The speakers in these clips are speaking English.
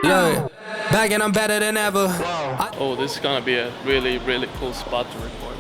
Look, back and I'm better than ever. Oh, this is gonna be a really, really cool spot to record.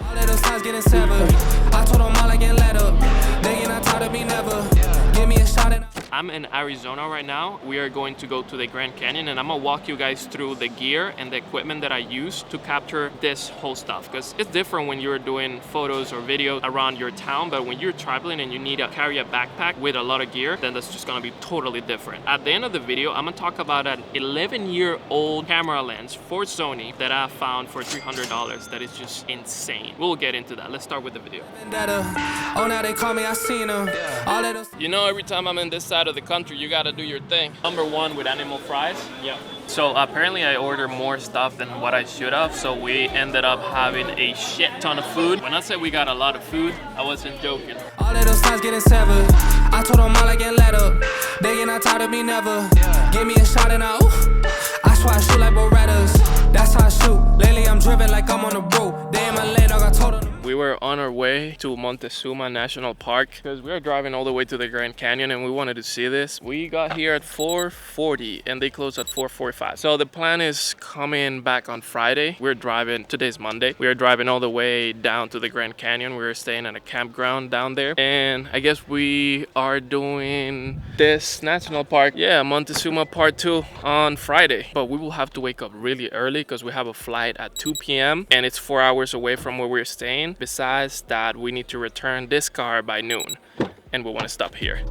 All of those times getting severed. I told them all I get let up. They not tired of me never. Give me a shot and I'm in Arizona right now. We are going to go to the Grand Canyon and I'm gonna walk you guys through the gear and the equipment that I use to capture this whole stuff, because it's different when you're doing photos or video around your town, but when you're traveling and you need to carry a backpack with a lot of gear, then that's just gonna be totally different. At the end of the video, I'm gonna talk about an 11-year-old camera lens for Sony that I found for $300 that is just insane. We'll get into that. Let's start with the video. oh, now they call me, I seen them. All of those. You know, every time I'm in this side of the country, you gotta do your thing. Number one with animal fries. Yeah. So apparently I ordered more stuff than what I should have, so we ended up having a shit ton of food. When I said we got a lot of food, I wasn't joking. All of those times getting severed. I told them all I get let up. They not tired of me never. Give me a shot and I swear I shoot like Berettas. That's how I shoot. Lately I'm driven like I'm on the road. They in my lane, I told them. We were on our way to Montezuma National Park because we were driving all the way to the Grand Canyon and we wanted to see this. We got here at 4:40 and they closed at 4:45. So the plan is coming back on Friday. We're driving, today's Monday. We are driving all the way down to the Grand Canyon. We're staying at a campground down there. And I guess we are doing this national park, yeah, Montezuma Part 2 on Friday. But we will have to wake up really early because we have a flight at 2 p.m. and it's 4 hours away from where we're staying. Besides that, we need to return this car by noon and we want to stop here.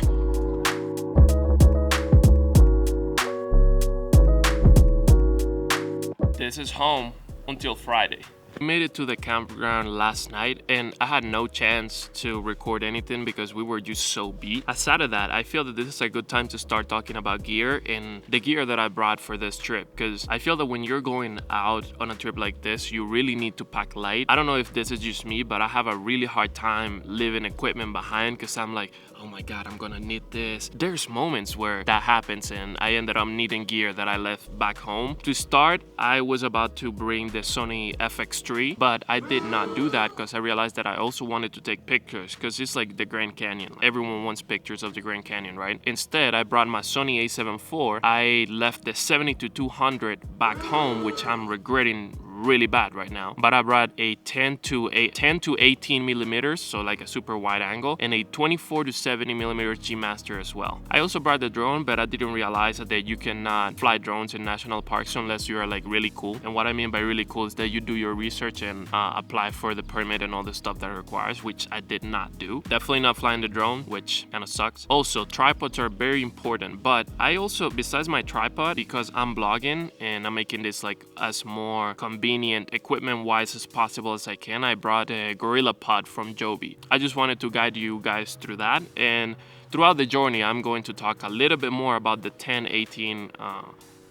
This is home until Friday. We made it to the campground last night and I had no chance to record anything because we were just so beat. Aside of that, I feel that this is a good time to start talking about gear and the gear that I brought for this trip, because I feel that when you're going out on a trip like this, you really need to pack light. I don't know if this is just me, but I have a really hard time leaving equipment behind because I'm like, oh my God, I'm gonna need this. There's moments where that happens and I ended up needing gear that I left back home. To start, I was about to bring the Sony FX3, but I did not do that because I realized that I also wanted to take pictures because it's like the Grand Canyon. Everyone wants pictures of the Grand Canyon, right? Instead, I brought my Sony A7 IV. I left the 70-200 back home, which I'm regretting really bad right now, but I brought a 10 to 18 millimeters, so like a super wide angle, and a 24 to 70 millimeters G Master as well. I also brought the drone, but I didn't realize that you cannot fly drones in national parks unless you are like really cool. And what I mean by really cool is that you do your research and apply for the permit and all the stuff that it requires, which I did not do. Definitely not flying the drone, which kind of sucks. Also, tripods are very important, but I also, besides my tripod, because I'm vlogging and I'm making this like as more convenient equipment wise as possible as I can, I brought a Gorilla Pod from Joby. I just wanted to guide you guys through that, and throughout the journey I'm going to talk a little bit more about the 10-18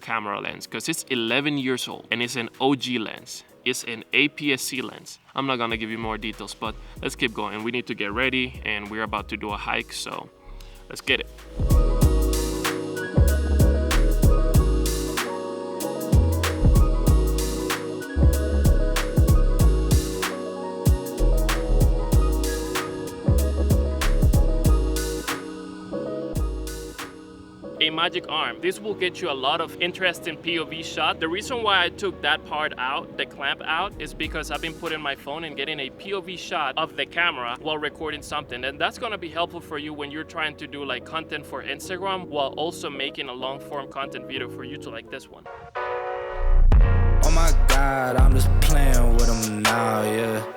camera lens because it's 11 years old and it's an OG lens. It's an APS-C lens. I'm not gonna give you more details, but let's keep going. We need to get ready and we're about to do a hike, so let's get it. A magic arm. This will get you a lot of interesting POV shot. The reason why I took that part out, the clamp out, is because I've been putting my phone and getting a POV shot of the camera while recording something, and that's gonna be helpful for you when you're trying to do like content for Instagram while also making a long form content video for YouTube like this one. Oh my God, I'm just playing with them now, yeah.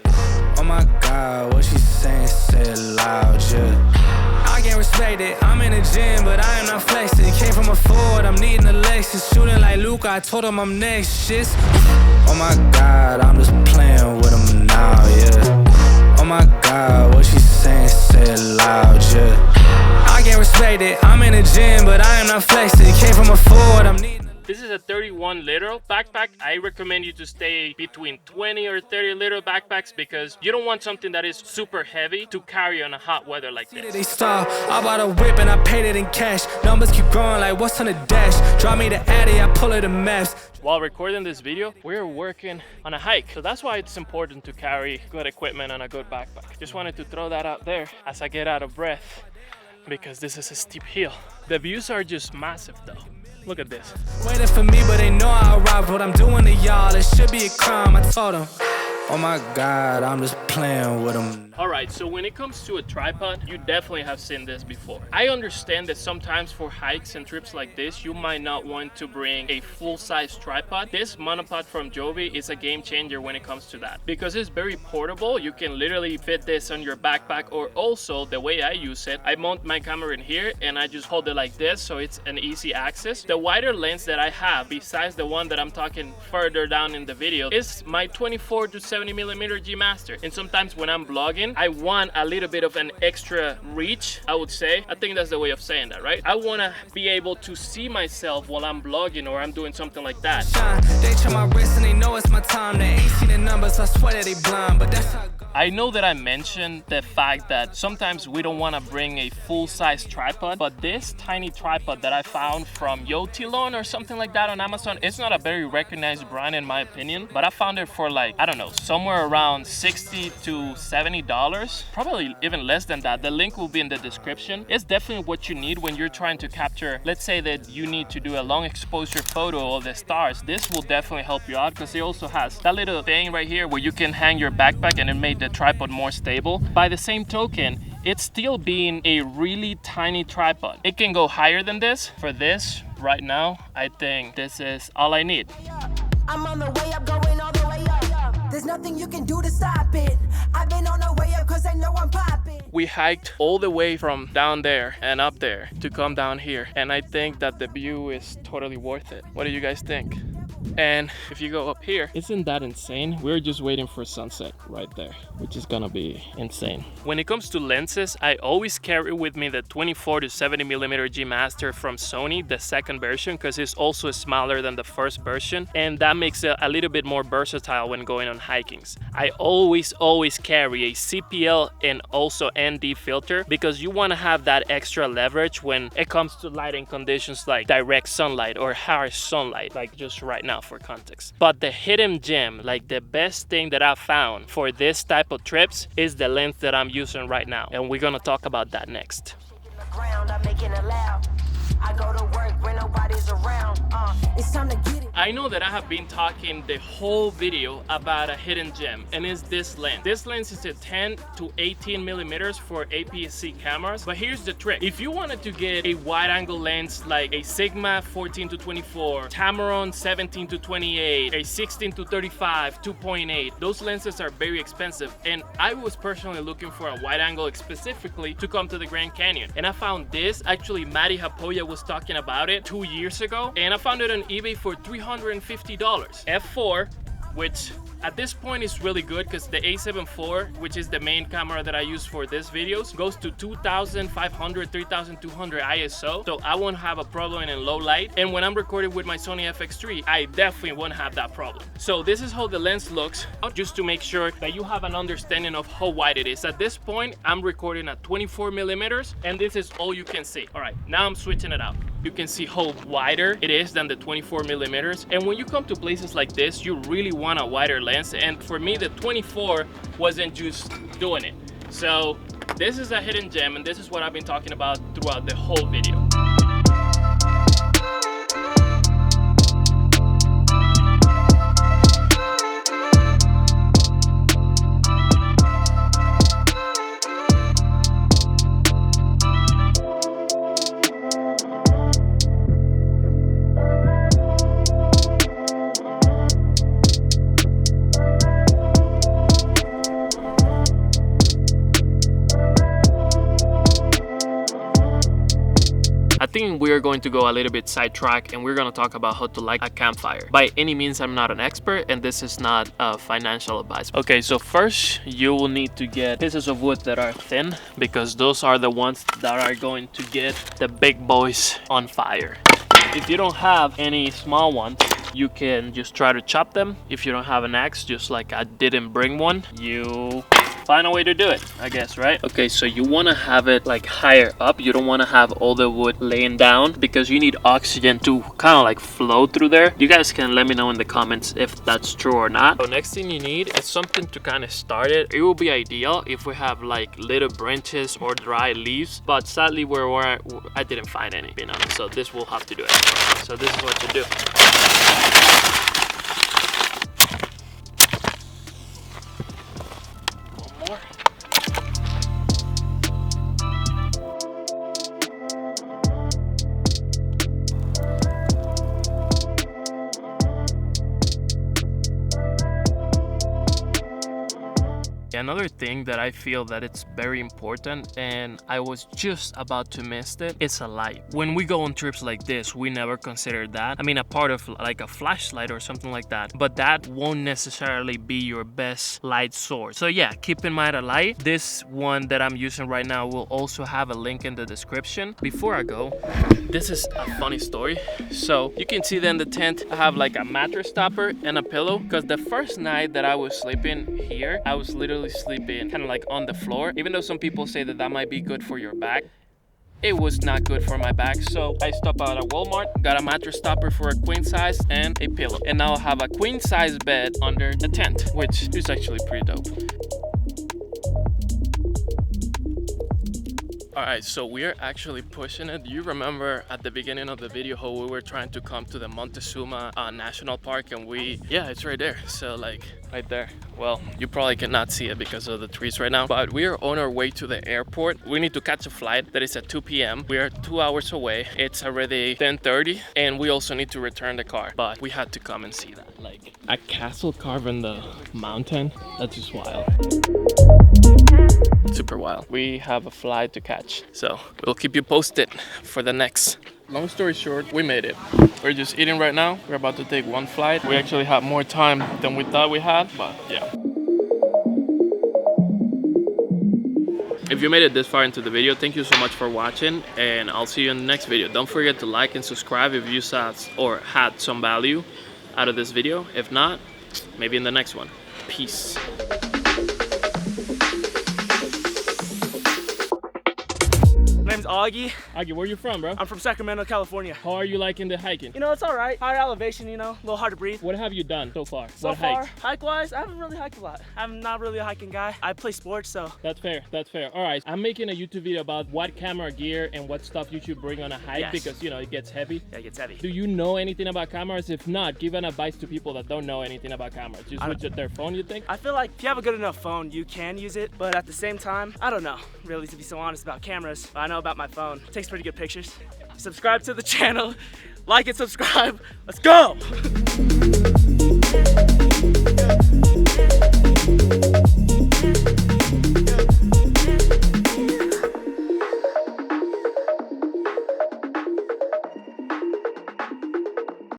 Oh my God, what she saying, say it loud, yeah. I can't respect it, I'm in the gym, but I am not flexing. Came from a Ford, I'm needing a Lexus. Shooting like Luke, I told him I'm next, shit. Oh my God, I'm just playing with them now, yeah. Oh my God, what she saying, say it loud, yeah. I can't respect it, I'm in the gym, but I am not flexing. Came from a Ford, I'm needing. This is a 31 liter backpack. I recommend you to stay between 20 or 30 liter backpacks because you don't want something that is super heavy to carry on a hot weather like this. They stop. I bought a whip and I paid it in cash. Numbers keep growing like what's on the dash. Draw me the Addy, I pull it a maps. While recording this video, we're working on a hike. So that's why it's important to carry good equipment and a good backpack. Just wanted to throw that out there as I get out of breath because this is a steep hill. The views are just massive though. Look at this. Waiting for me, but they know I arrived. What I'm doing to y'all, it should be a crime. I told them, oh my God, I'm just playing with them. Alright, so when it comes to a tripod, you definitely have seen this before. I understand that sometimes for hikes and trips like this, you might not want to bring a full-size tripod. This monopod from Joby is a game changer when it comes to that, because it's very portable. You can literally fit this on your backpack, or also the way I use it, I mount my camera in here and I just hold it like this, so it's an easy access. The wider lens that I have, besides the one that I'm talking further down in the video, is my 24 to 70mm G Master. And sometimes when I'm vlogging, I want a little bit of an extra reach, I would say. I think that's the way of saying that, right? I want to be able to see myself while I'm vlogging or I'm doing something like that. They check my wrist and they know it's my time. They ain't seen the numbers, I swear that they blind, but that's how it goes. I know that I mentioned the fact that sometimes we don't want to bring a full-size tripod, but this tiny tripod that I found from Yotilon or something like that on Amazon, it's not a very recognized brand in my opinion, but I found it for like, I don't know, somewhere around $60 to $70, probably even less than that. The link will be in the description. It's definitely what you need when you're trying to capture, let's say that you need to do a long exposure photo of the stars. This will definitely help you out, because it also has that little thing right here where you can hang your backpack, and it made the tripod more stable. By the same token, it's still being a really tiny tripod. It can go higher than this. For this right now, I think this is all I need. I'm on the way up, going all the way up. There's nothing you can do to stop it. I've been on the way up cause I know I'm popping. We hiked all the way from down there and up there to come down here, and I think that the view is totally worth it. What do you guys think? And if you go up here, isn't that insane? We're just waiting for sunset right there, which is gonna be insane. When it comes to lenses, I always carry with me the 24 to 70mm G Master from Sony, the second version, because it's also smaller than the first version, and that makes it a little bit more versatile when going on hikings. I always carry a CPL and also ND filter, because you want to have that extra leverage when it comes to lighting conditions like direct sunlight or harsh sunlight, like just right now for context. But the hidden gem, like the best thing that I've found for this type of trips, is the lens that I'm using right now, and we're gonna talk about that next. I go to work when nobody's around. It's time to get it. I know that I have been talking the whole video about a hidden gem, and it's this lens. This lens is a 10 to 18mm for APS-C cameras, but here's the trick. If you wanted to get a wide angle lens like a Sigma 14 to 24, Tamron 17 to 28, a 16 to 35, 2.8, those lenses are very expensive, and I was personally looking for a wide angle specifically to come to the Grand Canyon, and I found this. Actually, Matty Hapoya was talking about it 2 years ago, and I found it on eBay for $350. F4, which at this point is really good, because the A7 IV, which is the main camera that I use for this videos, goes to 2500, 3200 ISO, so I won't have a problem in low light. And when I'm recording with my Sony FX3, I definitely won't have that problem. So this is how the lens looks, just to make sure that you have an understanding of how wide it is. At this point, I'm recording at 24mm, and this is all you can see. All right, now I'm switching it out. You can see how wider it is than the 24mm. And when you come to places like this, you really want a wider lens. And for me, the 24 wasn't just doing it. So this is a hidden gem, and this is what I've been talking about throughout the whole video. I think we're going to go a little bit sidetrack, and we're going to talk about how to light a campfire. By any means, I'm not an expert, and this is not financial advice. Okay, so first you will need to get pieces of wood that are thin, because those are the ones that are going to get the big boys on fire. If you don't have any small ones, you can just try to chop them. If you don't have an axe, just like I didn't bring one, you find a way to do it, I guess, right? Okay, so you want to have it like higher up. You don't want to have all the wood laying down because you need oxygen to kind of like flow through there. You guys can let me know in the comments if that's true or not. So next thing you need is something to kind of start it. It will be ideal if we have like little branches or dry leaves, but sadly I didn't find any, being honest. So this will have to do it. So this is what you do. Another thing that I feel that it's very important, and I was just about to miss it, it's a light. When we go on trips like this, we never consider that. I mean, a part of like a flashlight or something like that, but that won't necessarily be your best light source. So yeah, keep in mind a light. This one that I'm using right now will also have a link in the description. Before I go, this is a funny story. So you can see that in the tent, I have like a mattress topper and a pillow, because the first night that I was sleeping here, I was literally sleeping kind of like on the floor. Even though some people say that that might be good for your back, it was not good for my back. So I stopped out at Walmart, got a mattress topper for a queen size and a pillow, and now I have a queen size bed under the tent, which is actually pretty dope. Alright, so we are actually pushing it. You remember at the beginning of the video how we were trying to come to the Montezuma National Park, and yeah, it's right there. So like right there. Well, you probably cannot see it because of the trees right now, but we are on our way to the airport. We need to catch a flight that is at 2 p.m. We are 2 hours away. It's already 10:30, and we also need to return the car, but we had to come and see that. Like a castle carved in the mountain. That's just wild. Super wild. We have a flight to catch, so we'll keep you posted for the next. Long story short, we made it. We're just eating right now. We're about to take one flight. We actually have more time than we thought we had, but yeah. If you made it this far into the video, thank you so much for watching, and I'll see you in the next video. Don't forget to like and subscribe if you saw or had some value out of this video. If not, maybe in the next one. Peace. My name's Augie. Augie, where you from, bro? I'm from Sacramento, California. How are you liking the hiking? You know, it's all right. Higher elevation, you know, a little hard to breathe. What have you done so far? So what far, hikes? hike-wise, I haven't really hiked a lot. I'm not really a hiking guy. I play sports, so. That's fair, that's fair. All right, I'm making a YouTube video about what camera gear and what stuff you should bring on a hike, because, you know, it gets heavy. Yeah, it gets heavy. Do you know anything about cameras? If not, give an advice to people that don't know anything about cameras. Just with their phone, you think? I feel like if you have a good enough phone, you can use it, but at the same time, I don't know, really, to be so honest about cameras. But I know about my phone. It takes pretty good pictures. Subscribe to the channel, like and subscribe. Let's go!